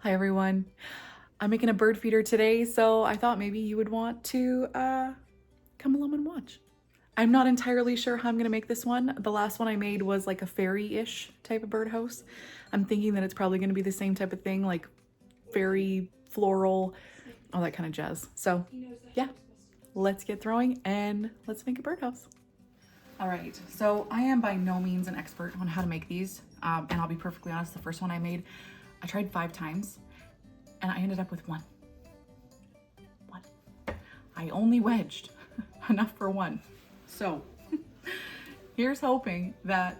Hi everyone. I'm making a bird feeder today, so I thought maybe you would want to come along and watch. I'm not entirely sure how I'm gonna make this one. The last one I made was like a fairy-ish type of birdhouse. I'm thinking that it's probably gonna be the same type of thing, like fairy, floral, all that kind of jazz. So yeah, let's get throwing and let's make a birdhouse. All right, so I am by no means an expert on how to make these. And I'll be perfectly honest, the first one I made, I tried 5 times and I ended up with one. I only wedged enough for one. So here's hoping that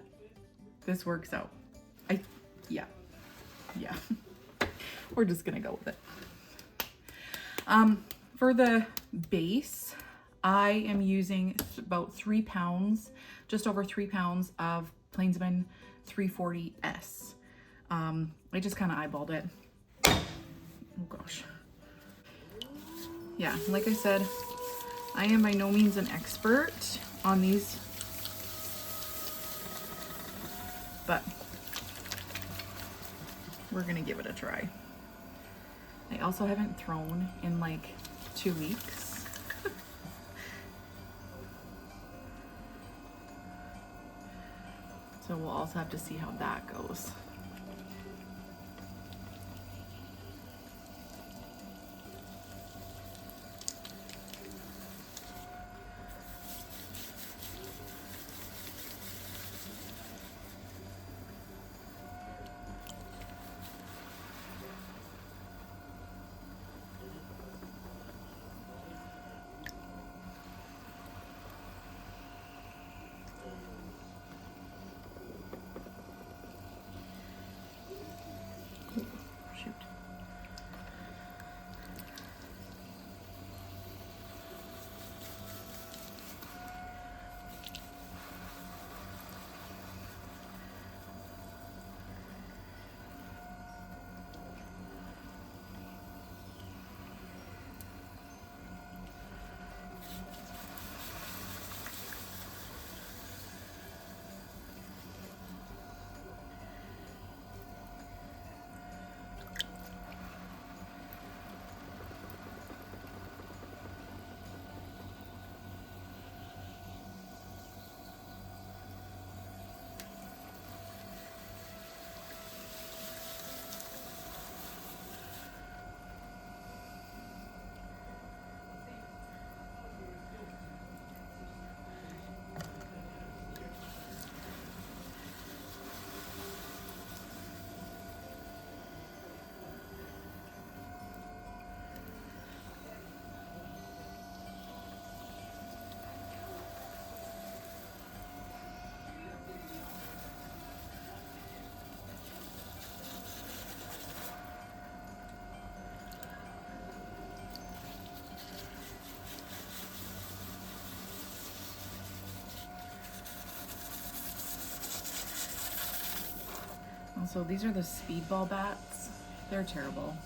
this works out. Yeah. We're just gonna go with it. For the base, I am using about 3 pounds, just over 3 pounds of Plainsman 340S. I just kind of eyeballed it. Oh gosh. Yeah, like I said, I am by no means an expert on these, but we're gonna give it a try. I also haven't thrown in like 2 weeks. So we'll also have to see how that goes. Shoot. Also, these are the speedball bats. They're terrible.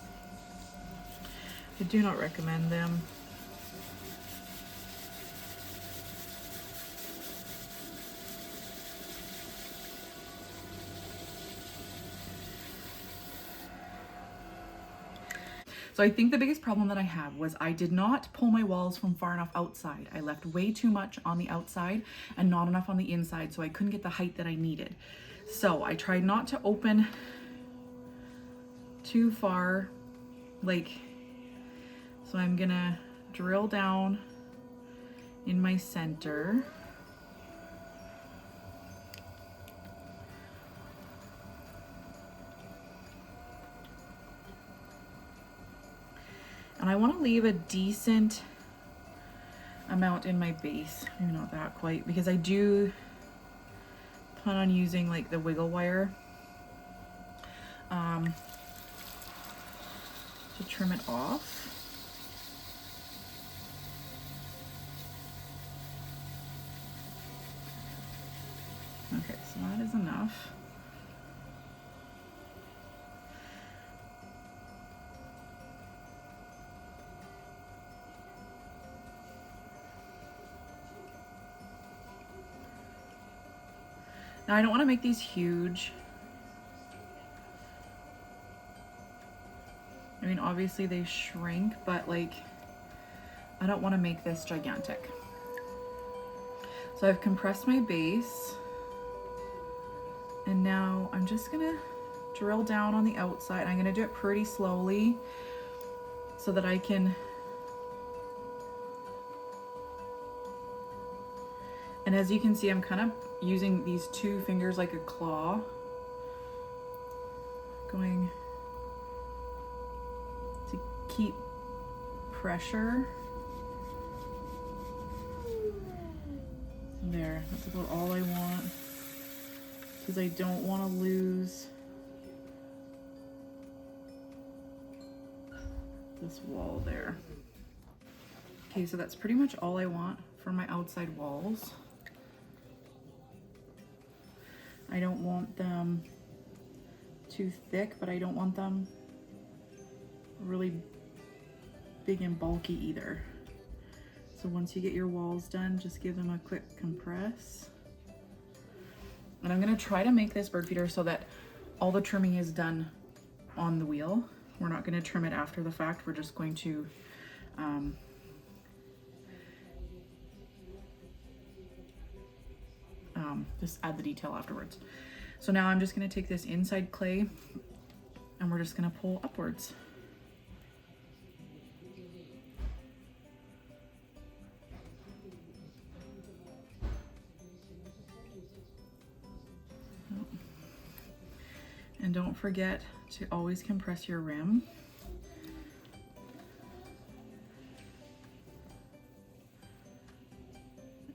I do not recommend them. So I think the biggest problem that I had was I did not pull my walls from far enough outside. I left way too much on the outside and not enough on the inside, so I couldn't get the height that I needed. So I tried not to open too far, so I'm gonna drill down in my center. And I want to leave a decent amount in my base. Maybe not that quite, because I do plan on using like the wiggle wire to trim it off. Okay, so that is enough. Now I don't want to make these huge. I mean, obviously they shrink, but like, I don't want to make this gigantic. So I've compressed my base, and now I'm just gonna drill down on the outside. I'm gonna do it pretty slowly so that I can, and as you can see, I'm kind of using these two fingers like a claw, going to keep pressure. There, that's about all I want, because I don't want to lose this wall there. Okay, so that's pretty much all I want for my outside walls. I don't want them too thick, but I don't want them really big and bulky either. So once you get your walls done, just give them a quick compress. And I'm gonna try to make this bird feeder so that all the trimming is done on the wheel. We're not gonna trim it after the fact. We're just going to just add the detail afterwards. So now I'm just gonna take this inside clay and we're just gonna pull upwards. And don't forget to always compress your rim.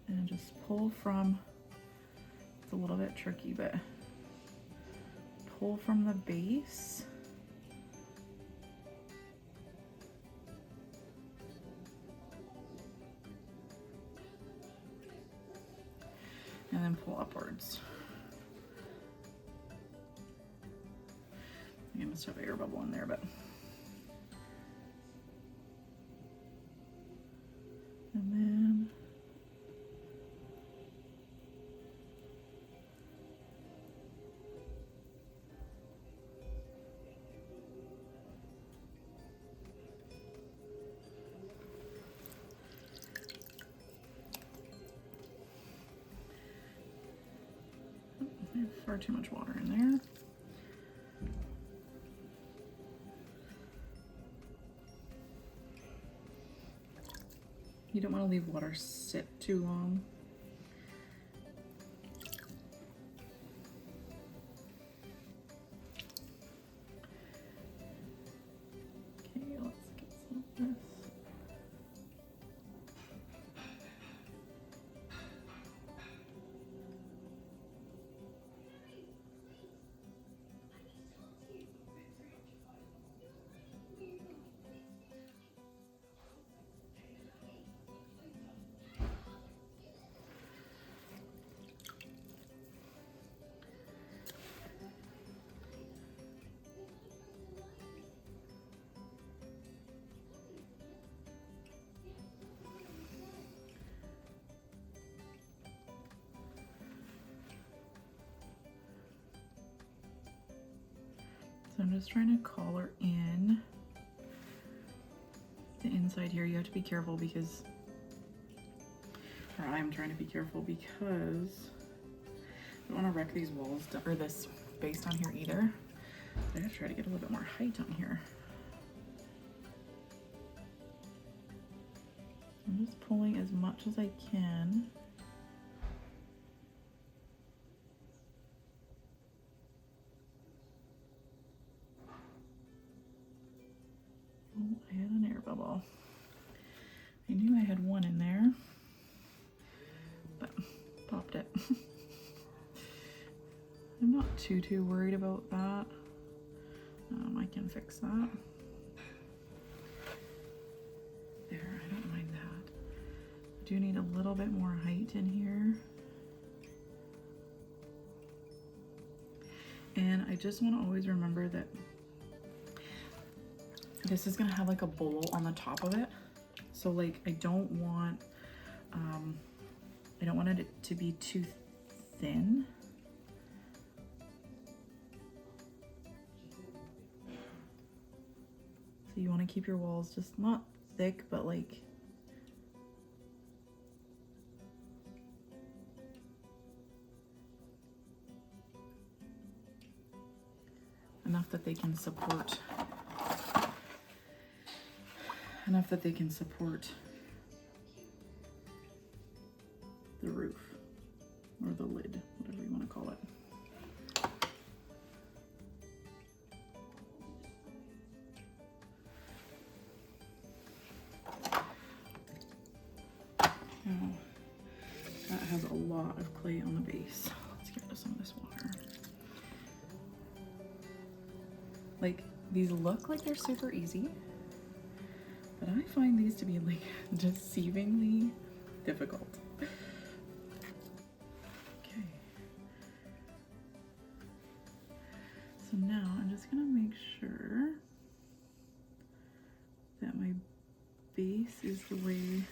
And just pull from, it's a little bit tricky, but pull from the base. And then pull upwards. I must have an air bubble in there, but. And then. There's far too much water in there. You don't want to leave water sit too long. Okay, let's get some of this. So I'm just trying to collar in the inside here. You have to be careful because, or I'm trying to be careful because I don't want to wreck these walls or this base down here either. I gotta try to get a little bit more height on here. I'm just pulling as much as I can. Oh, I had an air bubble. I knew I had one in there, but popped it. I'm not too worried about that. I can fix that. There, I don't mind that. I do need a little bit more height in here. And I just want to always remember that this is gonna have like a bowl on the top of it. So like I don't want it to be too thin. So you want to keep your walls just not thick, but like enough that they can support the roof or the lid, whatever you want to call it. Now, that has a lot of clay on the base. Let's get rid of some of this water. Like, these look like they're super easy, but I find these to be like deceivingly difficult. Okay. So now I'm just gonna make sure that my base is the way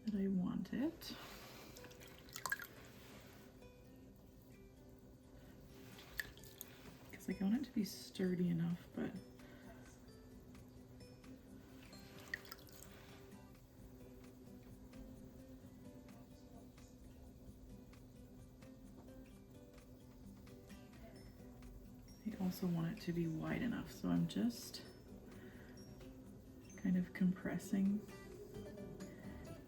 that I want it. Because like I want it to be sturdy enough, but I also want it to be wide enough. So I'm just kind of compressing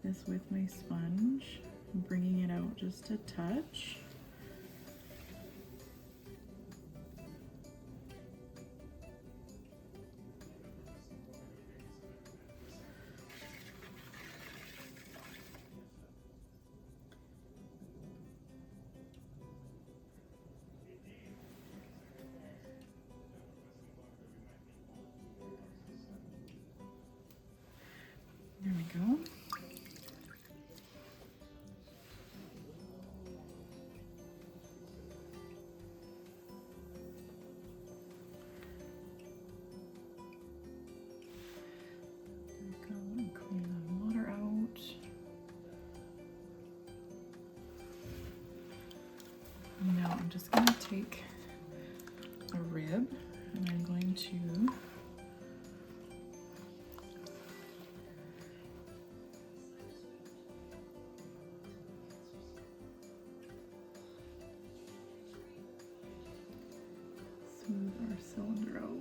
this with my sponge, bringing it out just a touch. There we go. Clean the water out. Now I'm just going to take a rib and I'm going to smooth our cylinder out.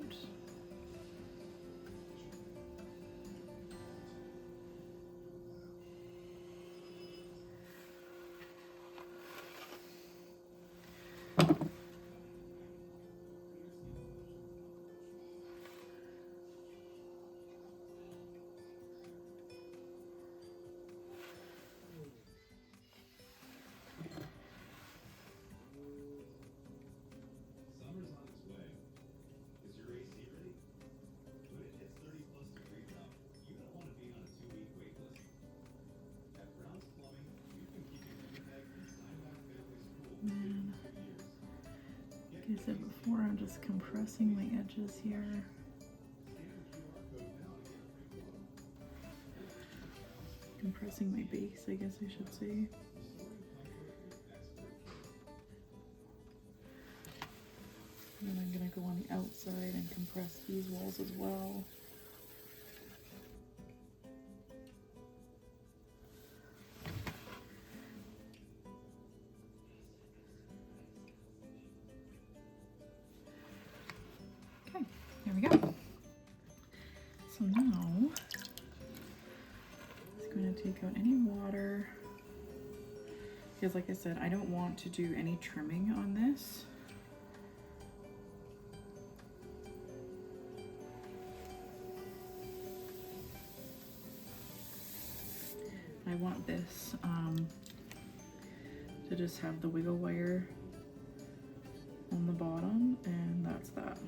And like I said before, I'm just compressing my edges here. Compressing my base, I guess I should say. And then I'm gonna go on the outside and compress these walls as well. Okay, there we go. So now, it's going to take out any water. Because like I said, I don't want to do any trimming on this. I want this to just have the wiggle wire on the bottom, and that's that.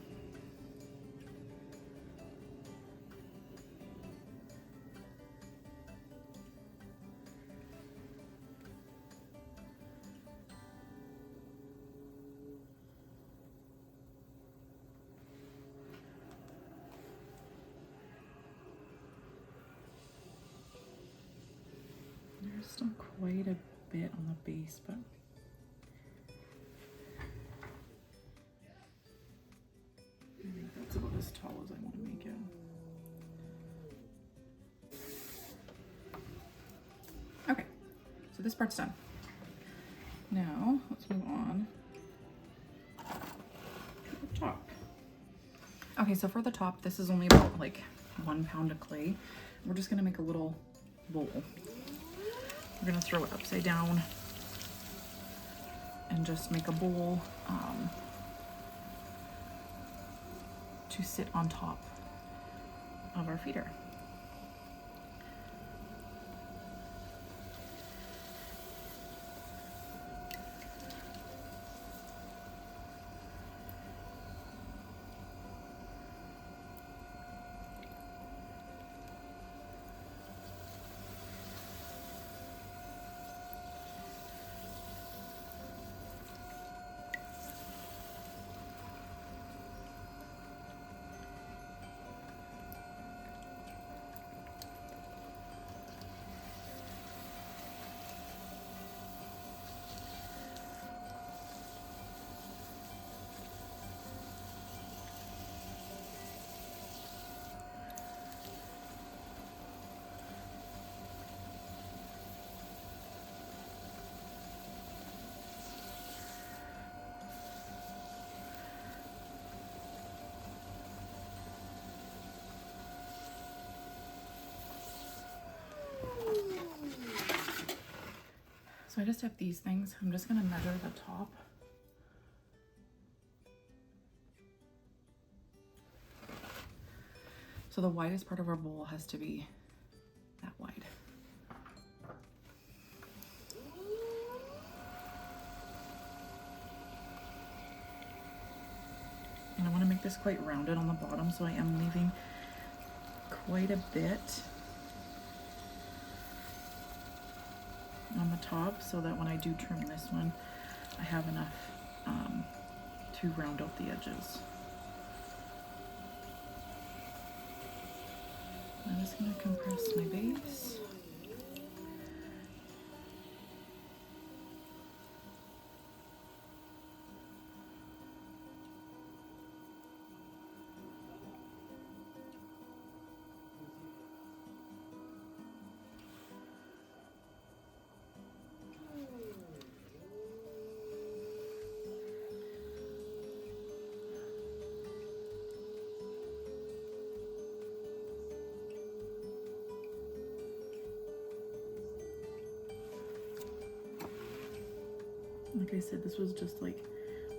There's still quite a bit on the base, but I think that's about as as tall as I want to make it. Okay, so this part's done. Now let's move on to the top. Okay, so for the top, this is only about like 1 pound of clay. We're just gonna make a little bowl. We're gonna throw it upside down and just make a bowl to sit on top of our feeder. So I just have these things. I'm just gonna measure the top. So the widest part of our bowl has to be that wide. And I want to make this quite rounded on the bottom, so I am leaving quite a bit on the top so that when I do trim this one, I have enough to round out the edges. I'm just going to compress my base. Like I said, this was just like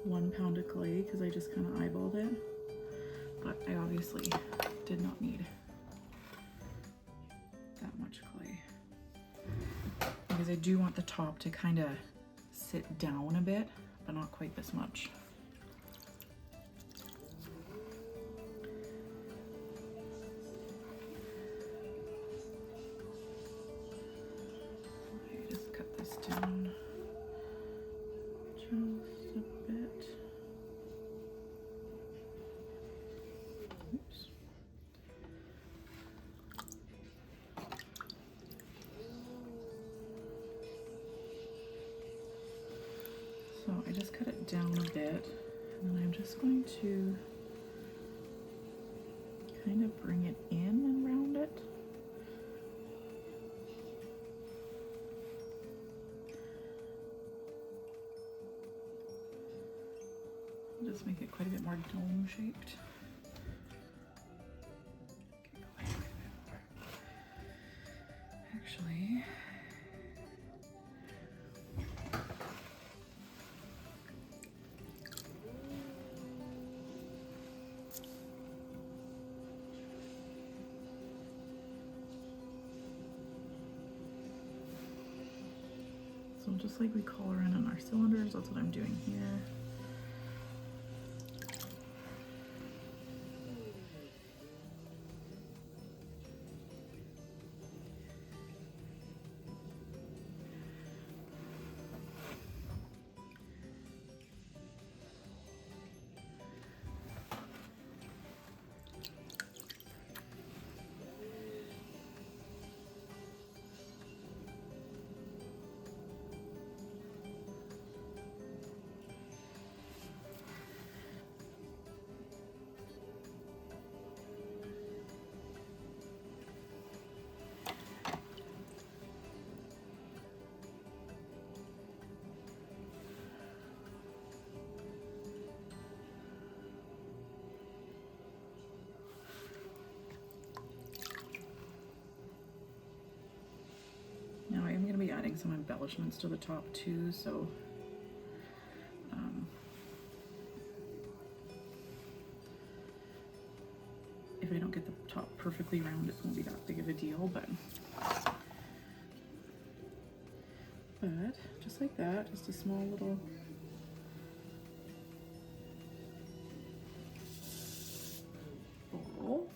1 pound of clay because I just kind of eyeballed it, but I obviously did not need that much clay because I do want the top to kind of sit down a bit, but not quite this much. Okay, just cut this down. Just a bit. Oops. So I just cut it down a bit, and then I'm just going to kind of bring it in and round it. Just make it quite a bit more dome shaped. Actually, so just like we color in on our cylinders, that's what I'm doing here. some embellishments to the top too, so if I don't get the top perfectly round, it won't be that big of a deal, but just like that, just a small little bowl.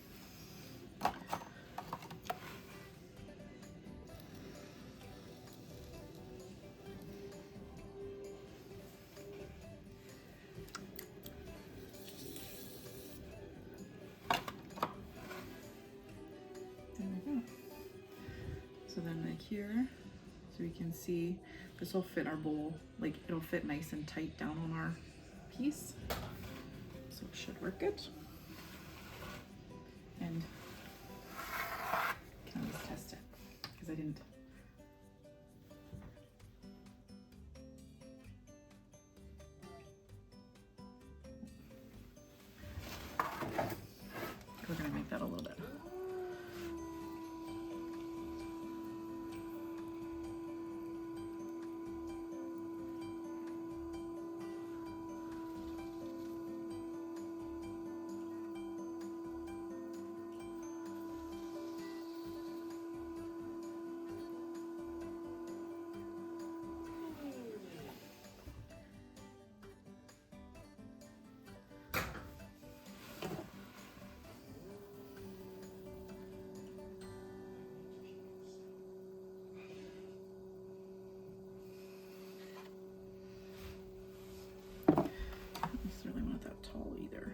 There we go. So then like here, so we can see this will fit our bowl, like it'll fit nice and tight down on our piece. So it should work good. And can always test it because I didn't. We're gonna make that a little bit. Tall either.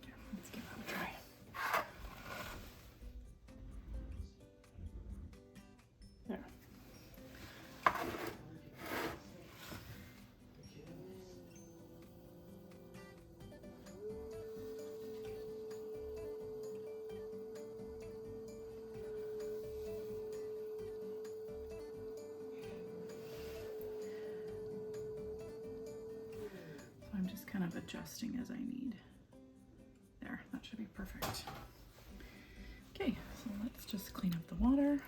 Okay, let's give that a try. There. I'm just kind of adjusting as I need. There, that should be perfect. Okay, so let's just clean up the water.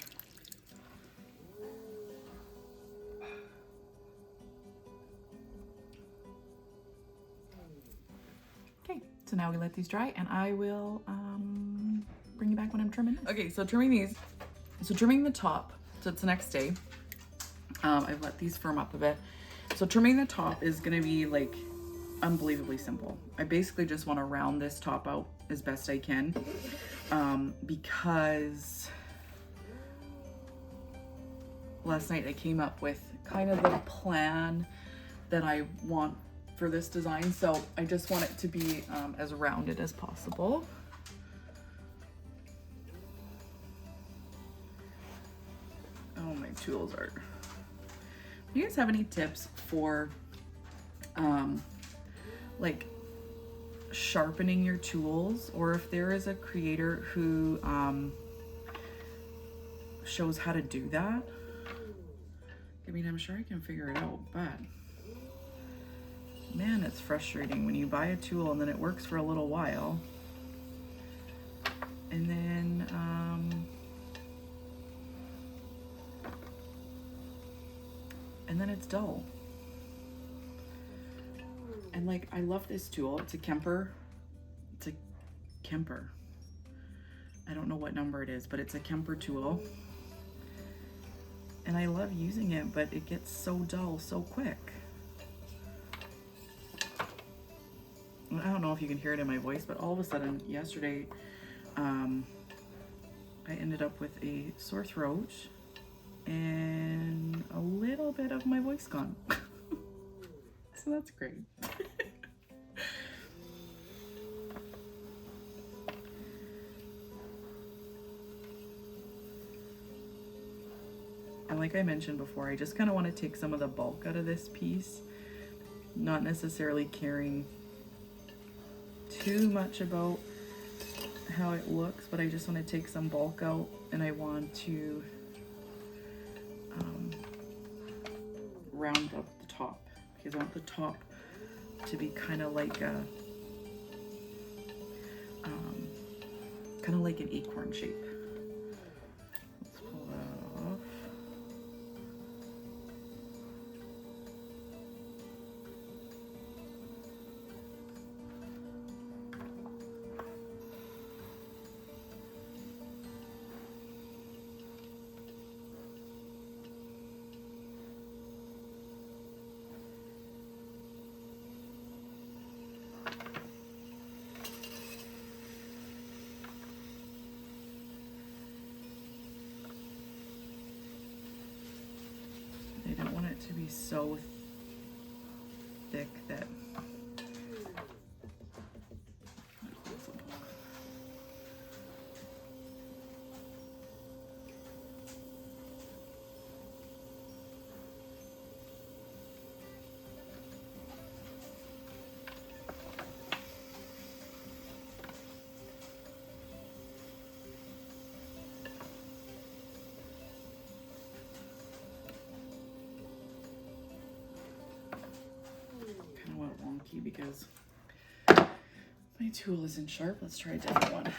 Okay, so now we let these dry and I will bring you back when I'm trimming this. Okay, so trimming these. So trimming the top, so it's the next day. I've let these firm up a bit. So trimming the top is gonna be like unbelievably simple. I basically just want to round this top out as best I can because last night I came up with kind of the plan that I want for this design, so I just want it to be as rounded as possible. Oh, my tools are... Do you guys have any tips for like sharpening your tools, or if there is a creator who shows how to do that? I mean, I'm sure I can figure it out, but man, it's frustrating when you buy a tool and then it works for a little while and then it's dull. And like, I love this tool. It's a Kemper. It's a Kemper. I don't know what number it is, but it's a Kemper tool. And I love using it, but it gets so dull so quick. I don't know if you can hear it in my voice, but all of a sudden yesterday, I ended up with a sore throat and a little bit of my voice gone. So that's great. And like I mentioned before, I just kind of want to take some of the bulk out of this piece, not necessarily caring too much about how it looks, but I just want to take some bulk out, and I want to round up the top because I want the top to be kind of like a, kind of like an acorn shape. Let's pull that off. I don't want it to be so thick that wonky because my tool isn't sharp. Let's try a different one.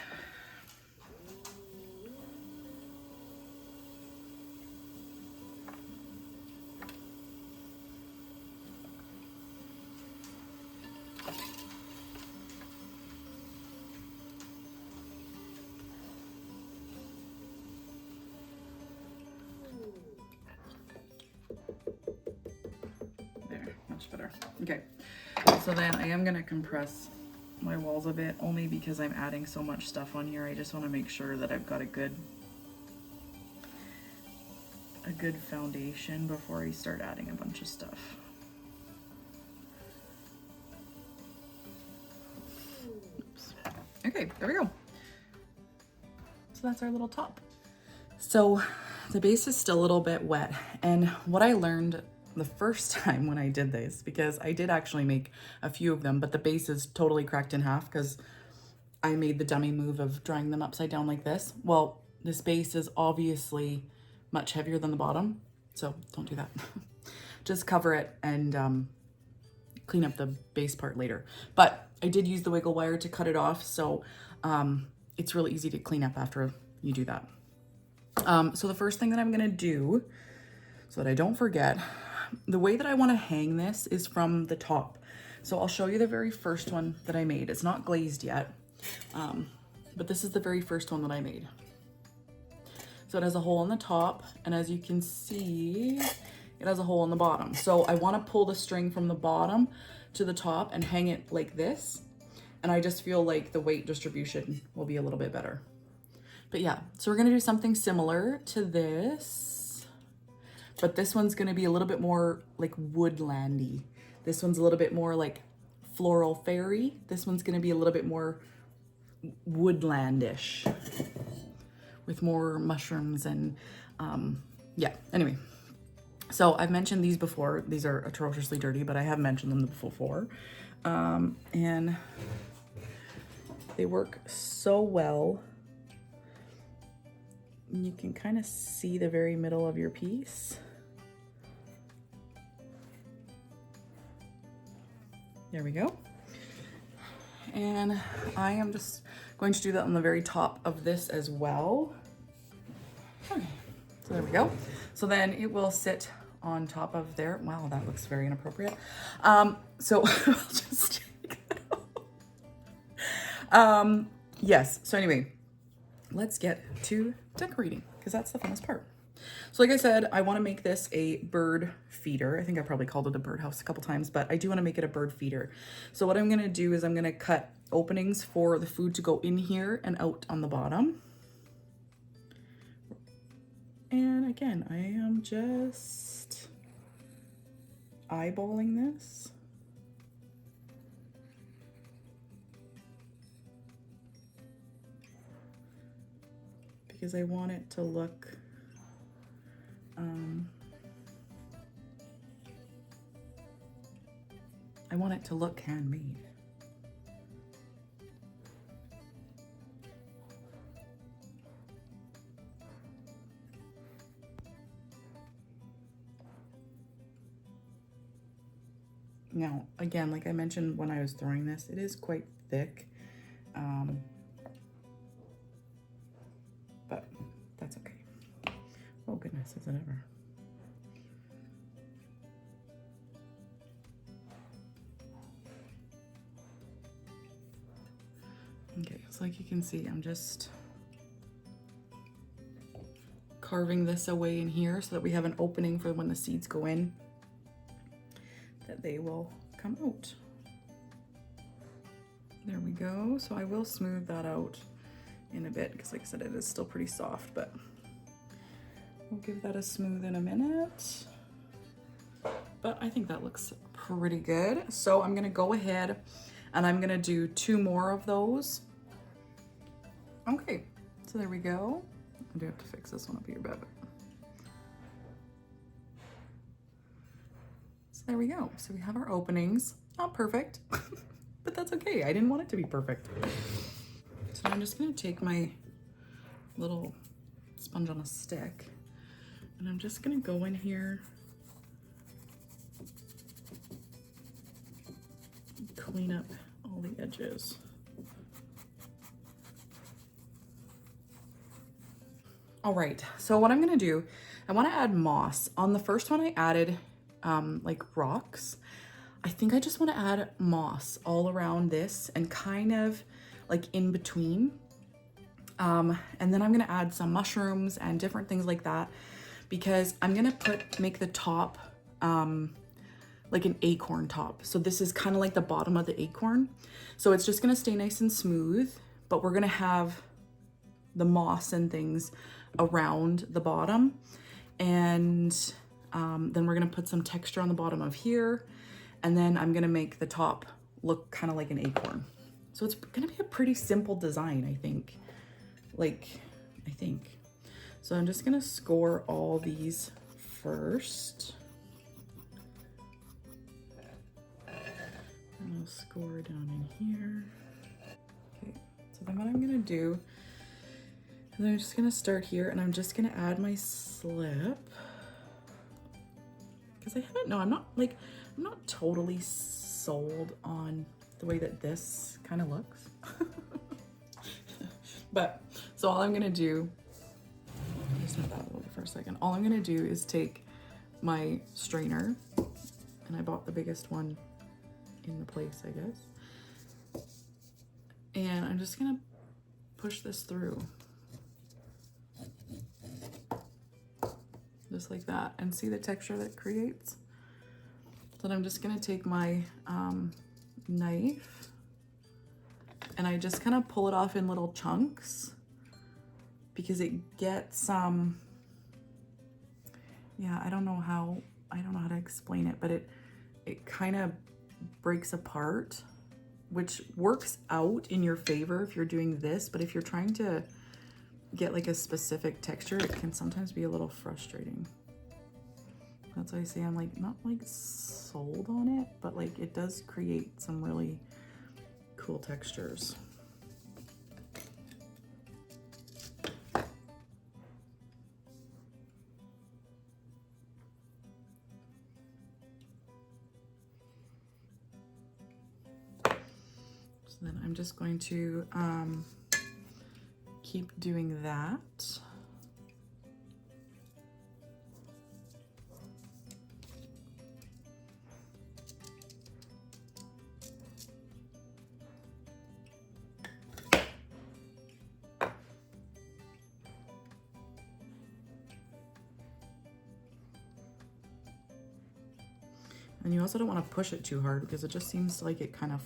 There, much better. Okay. So then I am going to compress my walls a bit, only because I'm adding so much stuff on here. I just want to make sure that I've got a good foundation before I start adding a bunch of stuff. Oops. Okay, there we go. So that's our little top. So the base is still a little bit wet, and what I learned the first time when I did this, because I did actually make a few of them, but the base is totally cracked in half because I made the dummy move of drawing them upside down like this. Well, this base is obviously much heavier than the bottom, so don't do that. Just cover it and clean up the base part later. But I did use the wiggle wire to cut it off, so it's really easy to clean up after you do that. So the first thing that I'm gonna do, so that I don't forget, the way that I want to hang this is from the top. So I'll show you the very first one that I made. It's not glazed yet, but this is the very first one that I made. So it has a hole in the top, and as you can see, it has a hole in the bottom. So I want to pull the string from the bottom to the top and hang it like this. And I just feel like the weight distribution will be a little bit better. But yeah, so we're going to do something similar to this. But this one's going to be a little bit more like woodlandy. This one's a little bit more like floral fairy. This one's going to be a little bit more woodlandish with more mushrooms and yeah, anyway. So I've mentioned these before. These are atrociously dirty, but I have mentioned them before. And they work so well. You can kind of see the very middle of your piece. There we go. And I am just going to do that on the very top of this as well. Okay, so there we go. So then it will sit on top of there. Wow, that looks very inappropriate. So I'll just take that off. Yes, so anyway, let's get to decorating because that's the funnest part. So like I said, I want to make this a bird feeder. I think I probably called it a birdhouse a couple times, but I do want to make it a bird feeder. So what I'm going to do is I'm going to cut openings for the food to go in here and out on the bottom. And again, I am just eyeballing this. Because I want it to look handmade. Now, again, like I mentioned when I was throwing this, it is quite thick. But that's okay. Oh goodness, is it ever? Okay, so like you can see, I'm just carving this away in here so that we have an opening for when the seeds go in, that they will come out. There we go. So I will smooth that out in a bit because like I said, it is still pretty soft, but we'll give that a smooth in a minute. But I think that looks pretty good. So I'm gonna go ahead and I'm gonna do 2 more of those. Okay, so there we go. I do have to fix this one up here, but so there we go. So we have our openings. Not perfect, but that's okay. I didn't want it to be perfect. So I'm just gonna take my little sponge on a stick and I'm just gonna go in here, clean up all the edges. All right, so what I'm gonna do, I wanna add moss. On the first one I added like rocks. I think I just wanna add moss all around this and kind of like in between. And then I'm gonna add some mushrooms and different things like that because I'm gonna make the top like an acorn top. So this is kind of like the bottom of the acorn. So it's just gonna stay nice and smooth, but we're gonna have the moss and things around the bottom. And then we're gonna put some texture on the bottom of here. And then I'm gonna make the top look kind of like an acorn. So it's gonna be a pretty simple design, I think. So I'm just gonna score all these first. And I'll score down in here. Okay, so then what I'm gonna do is I'm just gonna start here and I'm just gonna add my slip. Because I'm not totally sold on the way that this kind of looks. But, so all I'm gonna do, just move that a little bit for a second. All I'm gonna do is take my strainer, and I bought the biggest one in the place, I guess. And I'm just gonna push this through. Just like that, and see the texture that it creates. So then I'm just gonna take my knife and I just kind of pull it off in little chunks because it gets yeah, I don't know how to explain it, but it kind of breaks apart, which works out in your favor if you're doing this, but if you're trying to get like a specific texture, it can sometimes be a little frustrating. That's why I say I'm like not like sold on it, but like it does create some really cool textures. So then I'm just going to keep doing that. And you also don't want to push it too hard because it just seems like it kind of,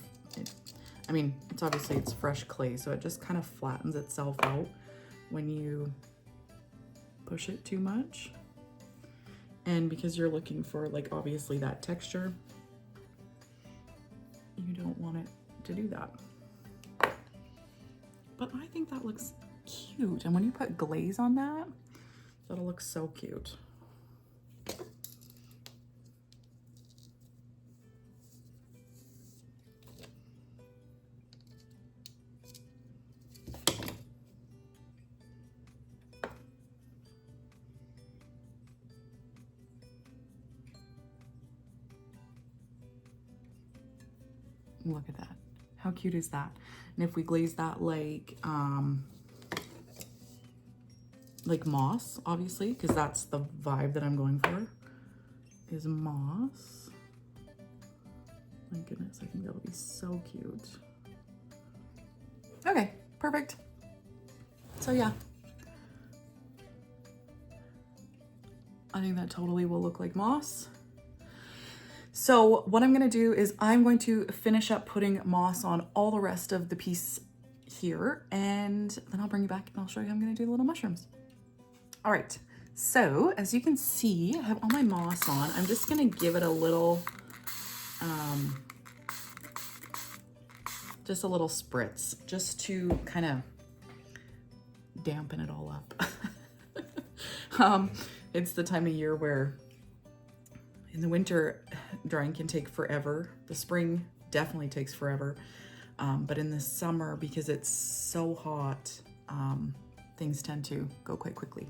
I mean, it's fresh clay, so it just kind of flattens itself out when you push it too much. And because you're looking for like obviously that texture, you don't want it to do that. But I think that looks cute. And when you put glaze on that, that'll look so cute. Look at that. How cute is that? And if we glaze that like moss, obviously, because that's the vibe that I'm going for, is moss. My goodness, I think that'll be so cute. Okay, perfect. So yeah, I think that totally will look like moss. So what I'm gonna do is I'm going to finish up putting moss on all the rest of the piece here, and then I'll bring you back and I'll show you how I'm gonna do the little mushrooms. All right, so as you can see, I have all my moss on. I'm just gonna give it a little, just a little spritz, just to kind of dampen it all up. It's the time of year where in the winter, drying can take forever. The spring definitely takes forever. But in the summer, because it's so hot, things tend to go quite quickly.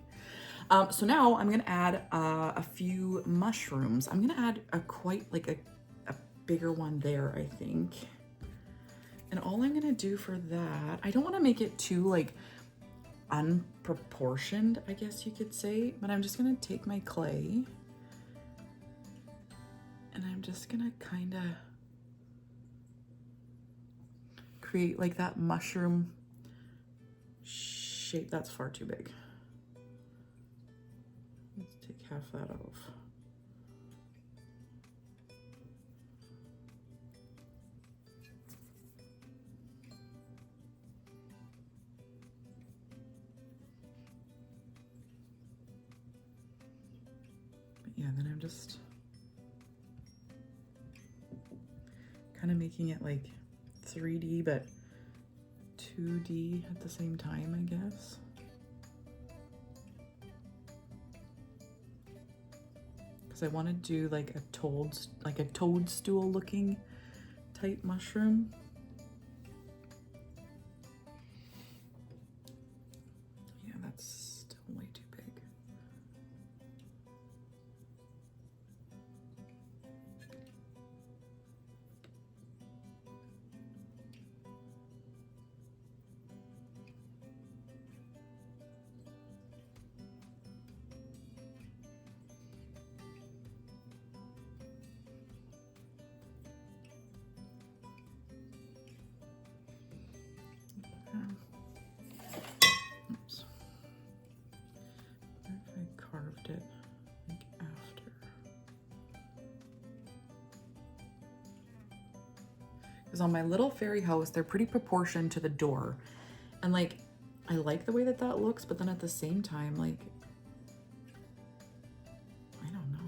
So now I'm gonna add a few mushrooms. I'm gonna add a bigger one there, I think. And all I'm gonna do for that, I don't wanna make it too like unproportioned, I guess you could say, but I'm just gonna take my clay and I'm just gonna kind of create like that mushroom shape. That's far too big. Let's take half that off. Yeah, then I'm just kind of making it like 3D, but 2D at the same time, I guess. Because I want to do like a toadstool looking type mushroom. Yeah, that's still way too big. Oops. What if I carved it like after? Because on my little fairy house, they're pretty proportioned to the door. And like, I like the way that that looks, but then at the same time, like, I don't know.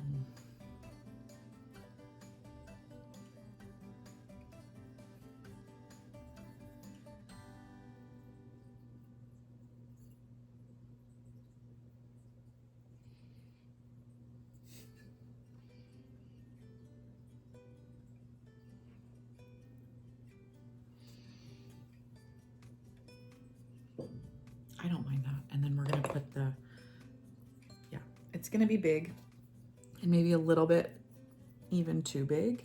I don't mind that. And then we're gonna put the, yeah, it's gonna be big and maybe a little bit even too big.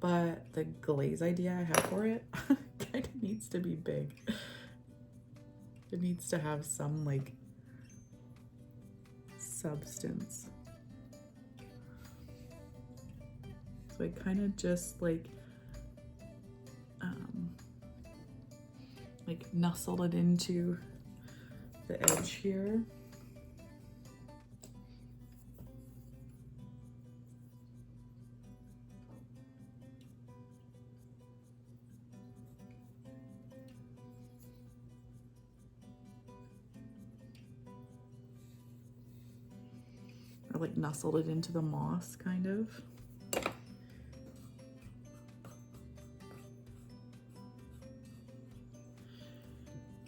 But the glaze idea I have for it kind of needs to be big. It needs to have some like substance. So I kind of just like nestled it into the edge here. Or like nestled it into the moss, kind of.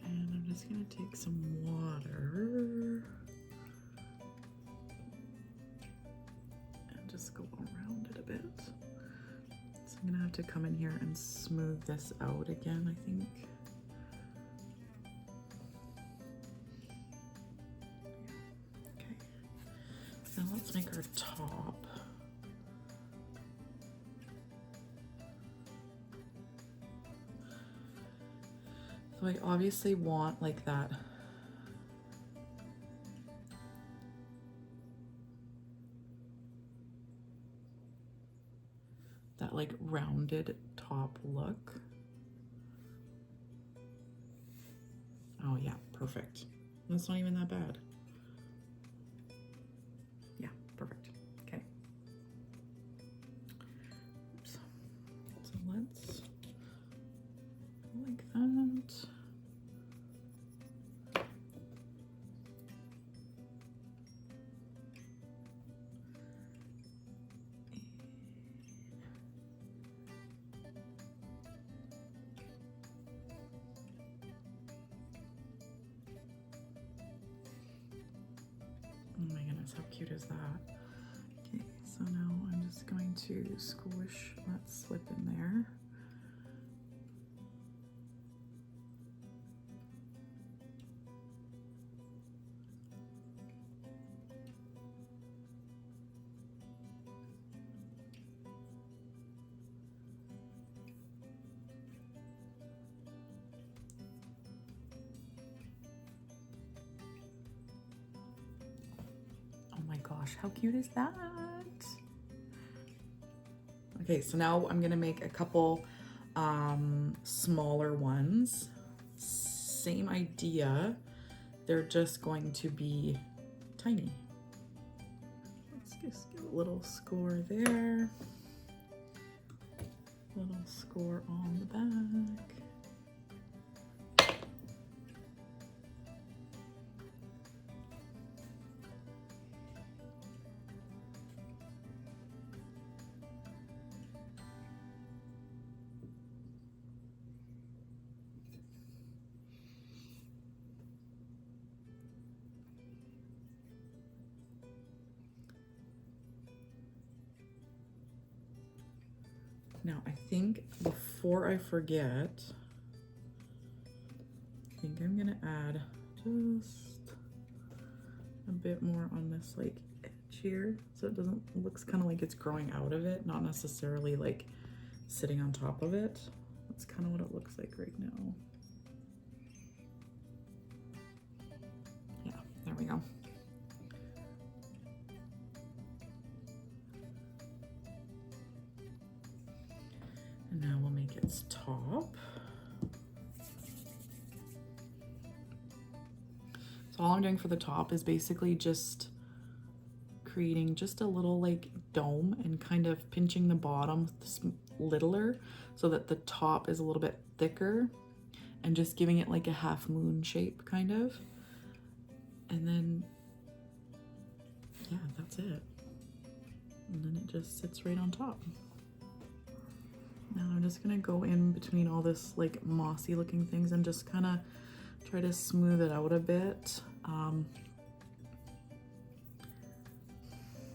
And I'm just gonna take some water and just go around it a bit. So I'm gonna have to come in here and smooth this out again, I think. Now let's make our top. So I obviously want like that like rounded top look. Oh yeah, perfect. That's not even that bad. Yeah, perfect. Okay. Oops. So let's go like that. Oh my goodness, how cute is that? Okay, so now I'm just going to squish that slip in there. Oh my gosh, how cute is that? Okay, so now I'm gonna make a couple smaller ones. Same idea, they're just going to be tiny. Let's just give a little score there. Little score on the back. Now, I think before I forget, I think I'm gonna add just a bit more on this like edge here, so it doesn't, it looks kind of like it's growing out of it, not necessarily like sitting on top of it. That's kind of what it looks like right now. Yeah, there we go. And now we'll make its top. So all I'm doing for the top is basically just creating just a little like dome and kind of pinching the bottom littler so that the top is a little bit thicker and just giving it like a half moon shape kind of. And then, yeah, that's it. And then it just sits right on top. Now I'm just gonna go in between all this like mossy looking things and just kind of try to smooth it out a bit.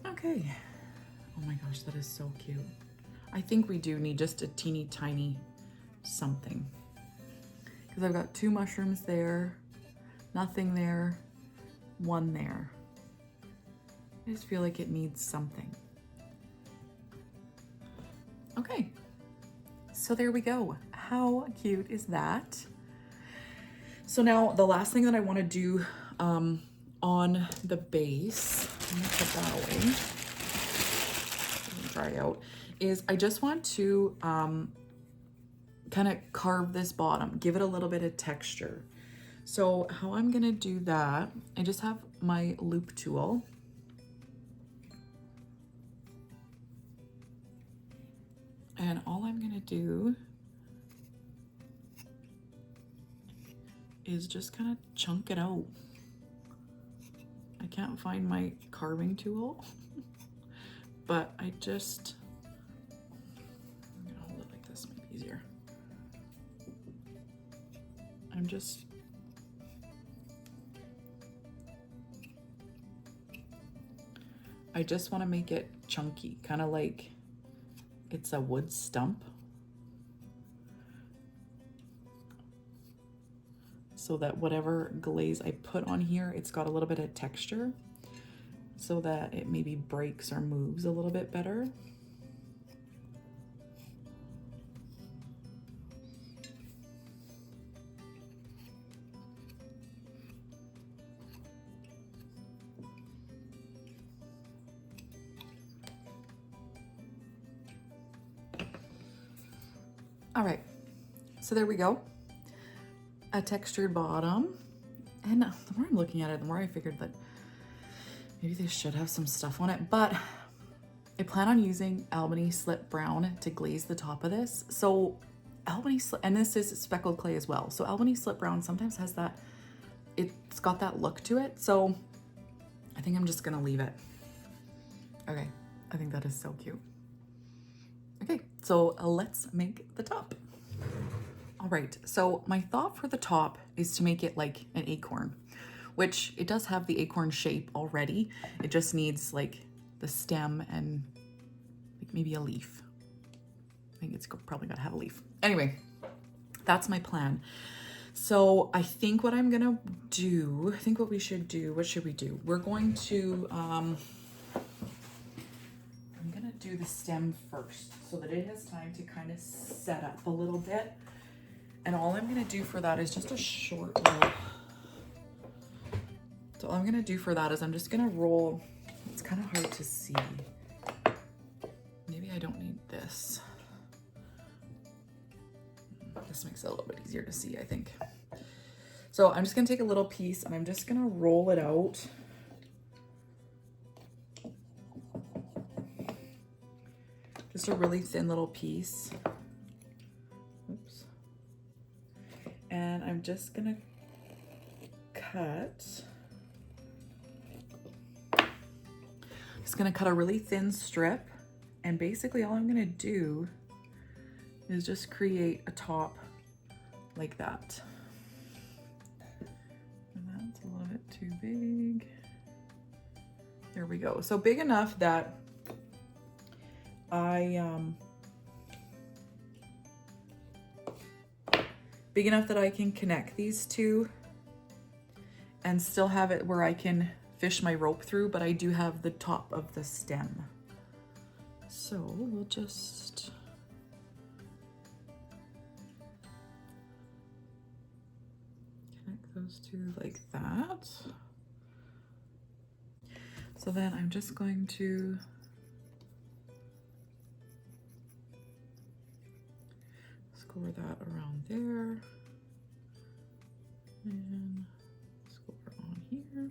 Okay. Oh my gosh, that is so cute. I think we do need just a teeny tiny something, because I've got 2 mushrooms there, nothing there, 1 there. I just feel like it needs something. Okay. So there we go. How cute is that? So now the last thing that I want to do on the base, I'm gonna put that away, dry out, is I just want to kind of carve this bottom, give it a little bit of texture. So how I'm gonna do that, I just have my loop tool. And all I'm gonna do is just kind of chunk it out. I can't find my carving tool, but I'm gonna hold it like this, might be easier. I just want to make it chunky, kind of like it's a wood stump, so that whatever glaze I put on here, it's got a little bit of texture so that it maybe breaks or moves a little bit better. All right, so there we go. A textured bottom. And the more I'm looking at it, the more I figured that maybe they should have some stuff on it, but I plan on using Albany Slip Brown to glaze the top of this. So Albany Slip, and this is speckled clay as well. So Albany Slip Brown sometimes has that, it's got that look to it. So I think I'm just gonna leave it. Okay, I think that is so cute. Okay, so let's make the top. All right, so my thought for the top is to make it like an acorn, which it does have the acorn shape already. It just needs like the stem and like maybe a leaf. I think it's probably gotta have a leaf. Anyway, that's my plan. So I think what I'm gonna do, I think what we should do, what should we do? We're going to, I'm gonna do the stem first so that it has time to kind of set up a little bit. And all I'm gonna do for that is just a short little, so all I'm gonna do for that is I'm just gonna roll, it's kind of hard to see. Maybe I don't need this. This makes it a little bit easier to see, I think. So I'm just gonna take a little piece and I'm just gonna roll it out. Just a really thin little piece. Oops. And I'm just gonna cut. Just gonna cut a really thin strip, and basically all I'm gonna do is just create a top like that. And that's a little bit too big. There we go. So big enough that I can connect these two and still have it where I can fish my rope through, but I do have the top of the stem. So we'll just connect those two like that. So then I'm just going to score that around there and score on here.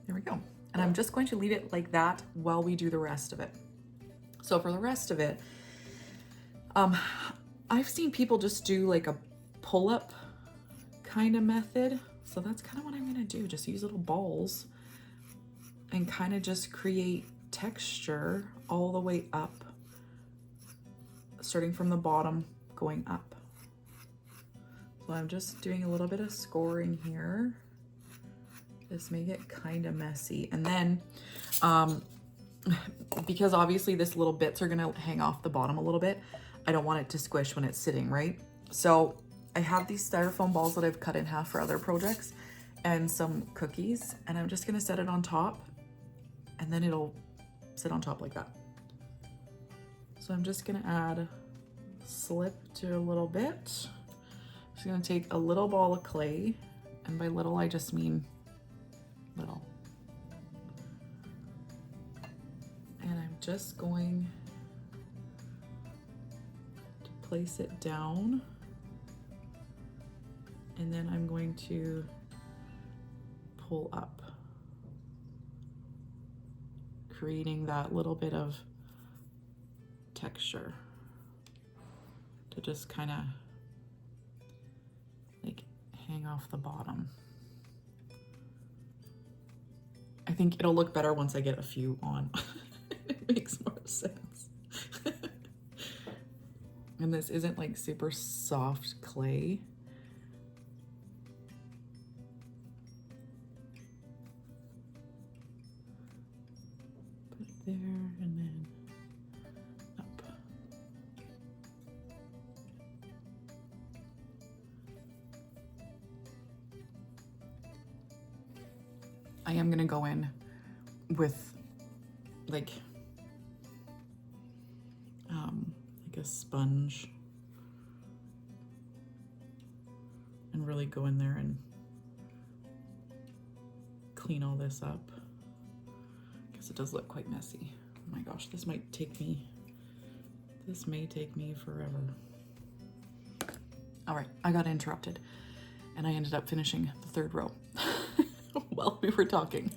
There we go. And I'm just going to leave it like that while we do the rest of it. So for the rest of it, I've seen people just do like a pull-up kind of method. So that's kind of what I'm gonna do. Just use little balls and kind of just create texture all the way up, starting from the bottom, going up. So I'm just doing a little bit of scoring here. Just make it kind of messy. And then, because obviously this little bits are gonna hang off the bottom a little bit, I don't want it to squish when it's sitting, right? So I have these styrofoam balls that I've cut in half for other projects and some cookies, and I'm just gonna set it on top and then it'll sit on top like that. So I'm just gonna add slip to a little bit. I'm just gonna take a little ball of clay, and by little I just mean little. And I'm just going to place it down, and then I'm going to pull up, creating that little bit of texture to just kind of like hang off the bottom. I think it'll look better once I get a few on. It makes more sense. And this isn't like super soft clay. Put it there and then up. I am gonna go in with like a sponge and really go in there and clean all this up, because it does look quite messy. Oh my gosh, this may take me forever. All right, I got interrupted and I ended up finishing the third row while we were talking.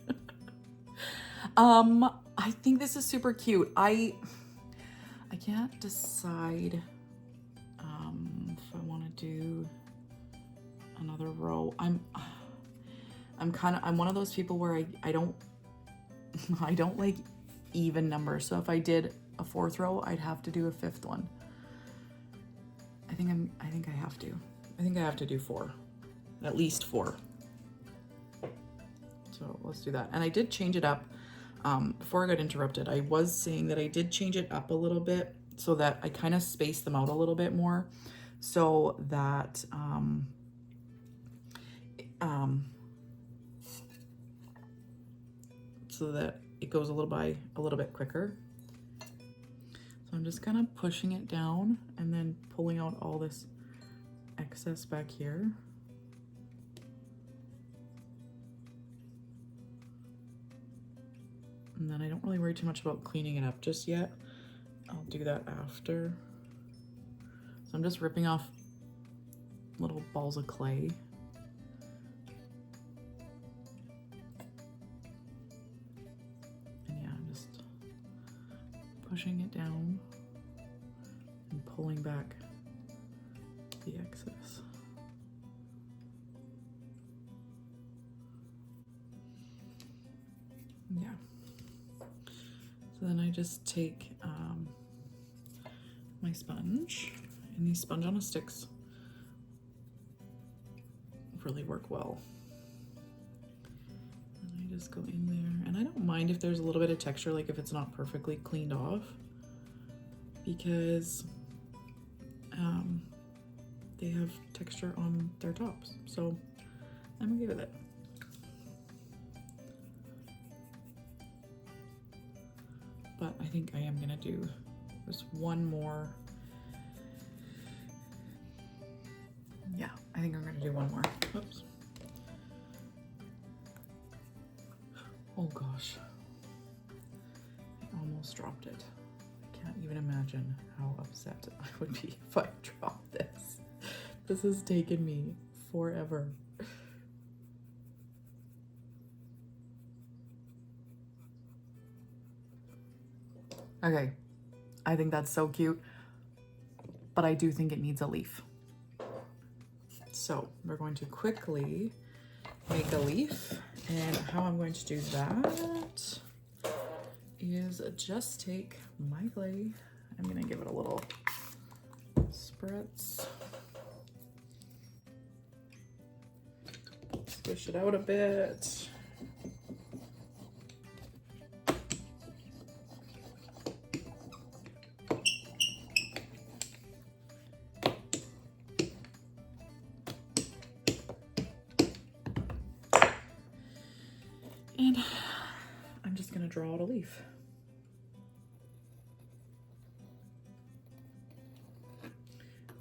I think this is super cute. I can't decide if I want to do another row. I'm one of those people where I don't like even numbers. So if I did a fourth row, I'd have to do a fifth one. I think I have to. I think I have to do 4. At least 4. So let's do that. And I did change it up. Before I got interrupted, I was saying that I did change it up a little bit so that I kind of spaced them out a little bit more, so that it goes a little bit quicker. So I'm just kind of pushing it down and then pulling out all this excess back here. And then I don't really worry too much about cleaning it up just yet. I'll do that after. So I'm just ripping off little balls of clay. And yeah, I'm just pushing it down and pulling back the excess. Yeah. So then I just take my sponge, and these sponge on a sticks really work well. And I just go in there, and I don't mind if there's a little bit of texture, like if it's not perfectly cleaned off, because they have texture on their tops. So I'm okay with it. But I think I am gonna do just one more. Yeah, I think I'm gonna do one more. Oops. Oh gosh, I almost dropped it. I can't even imagine how upset I would be if I dropped this. This has taken me forever. Okay, I think that's so cute, but I do think it needs a leaf. So we're going to quickly make a leaf, and how I'm going to do that is just take my clay. I'm gonna give it a little spritz. Squish it out a bit. And I'm just gonna draw out a leaf.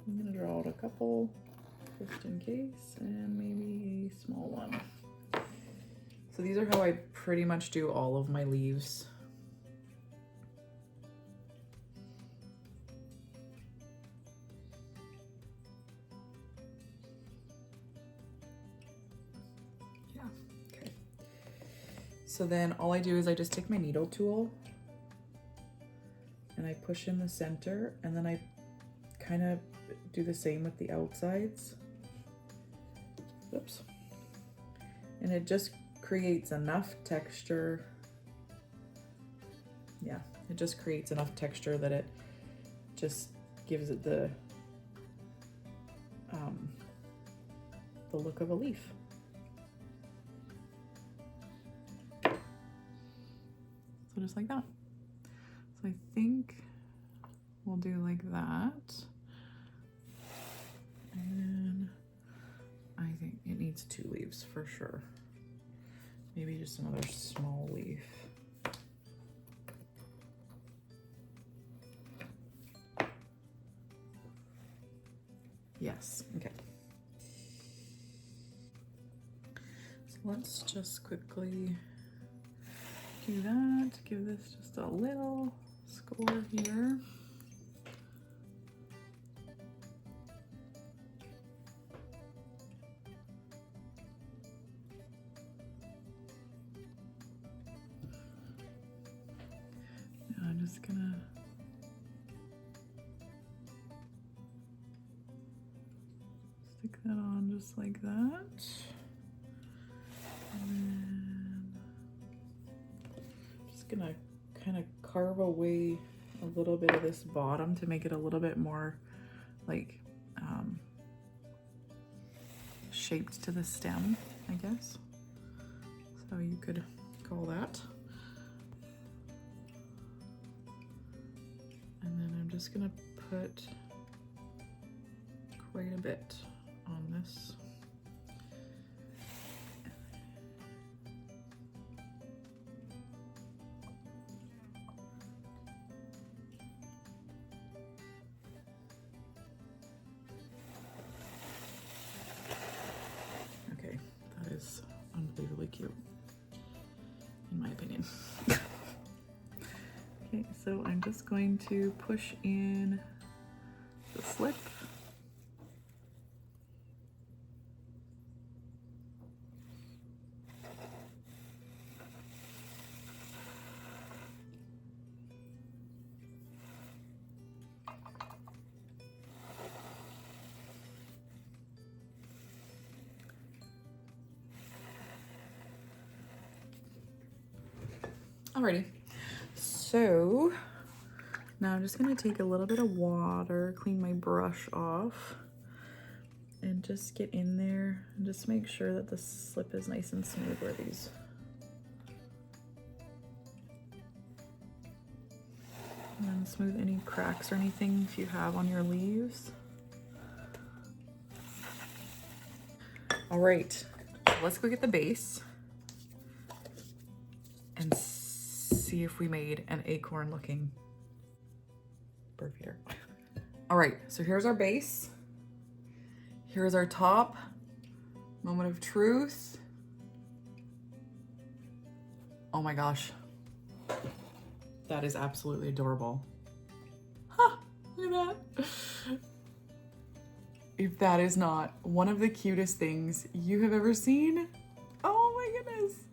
I'm gonna draw out a couple just in case, and maybe a small one. So these are how I pretty much do all of my leaves. Yeah, okay. So then all I do is I just take my needle tool and I push in the center, and then I kind of do the same with the outsides. Oops. And it just creates enough texture. Yeah, it just creates enough texture that it just gives it the look of a leaf. So just like that. So I think we'll do like that. And I think it needs 2 leaves for sure. Maybe just another small leaf. Yes, okay. So let's just quickly do that. Give this just a little score here. Now I'm just gonna stick that on just like that. And then just gonna kind of carve away a little bit of this bottom to make it a little bit more like shaped to the stem, I guess. So you could call that. And then I'm just gonna put quite a bit on this. Okay, that is unbelievably cute, in my opinion. Okay, so I'm just going to push in the slip. Alrighty, so now I'm just gonna take a little bit of water, clean my brush off, and just get in there and just make sure that the slip is nice and smooth where these. And then smooth any cracks or anything if you have on your leaves. All right, so let's go get the base and see if we made an acorn looking bird feeder. All right, so here's our base. Here's our top. Moment of truth. Oh my gosh. That is absolutely adorable. Huh, look at that. If that is not one of the cutest things you have ever seen, oh my goodness.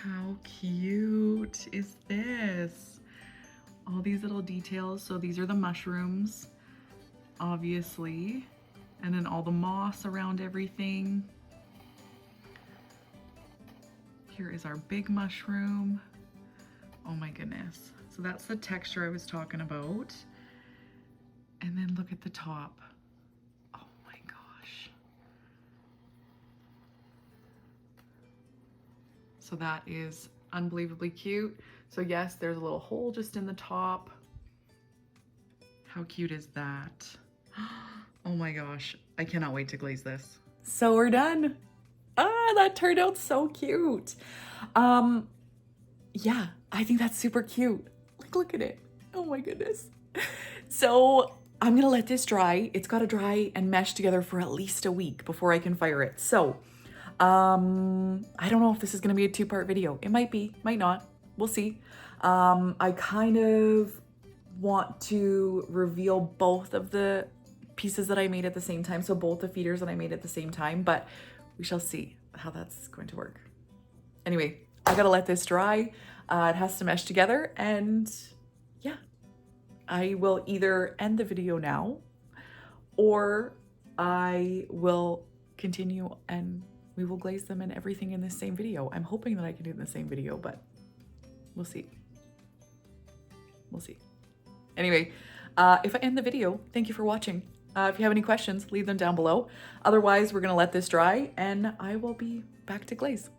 How cute is this? All these little details. So these are the mushrooms, obviously, and then all the moss around everything. Here is our big mushroom. Oh my goodness. So that's the texture I was talking about. And then look at the top. Oh my gosh. So that is unbelievably cute. So yes, there's a little hole just in the top. How cute is that? Oh my gosh, I cannot wait to glaze this. So we're done. Ah, that turned out so cute. Yeah, I think that's super cute. Like, look at it. Oh my goodness. So I'm gonna let this dry. It's gotta dry and mesh together for at least a week before I can fire it. So, I don't know if this is gonna be a two-part video. It might be, might not. We'll see. I kind of want to reveal both of the pieces that I made at the same time. So both the feeders that I made at the same time, but we shall see how that's going to work. Anyway, I gotta let this dry. It has to mesh together, and yeah, I will either end the video now or I will continue and we will glaze them and everything in the same video. I'm hoping that I can do it in the same video, but we'll see. We'll see. Anyway, if I end the video, thank you for watching. If you have any questions, leave them down below. Otherwise, we're gonna let this dry and I will be back to glaze.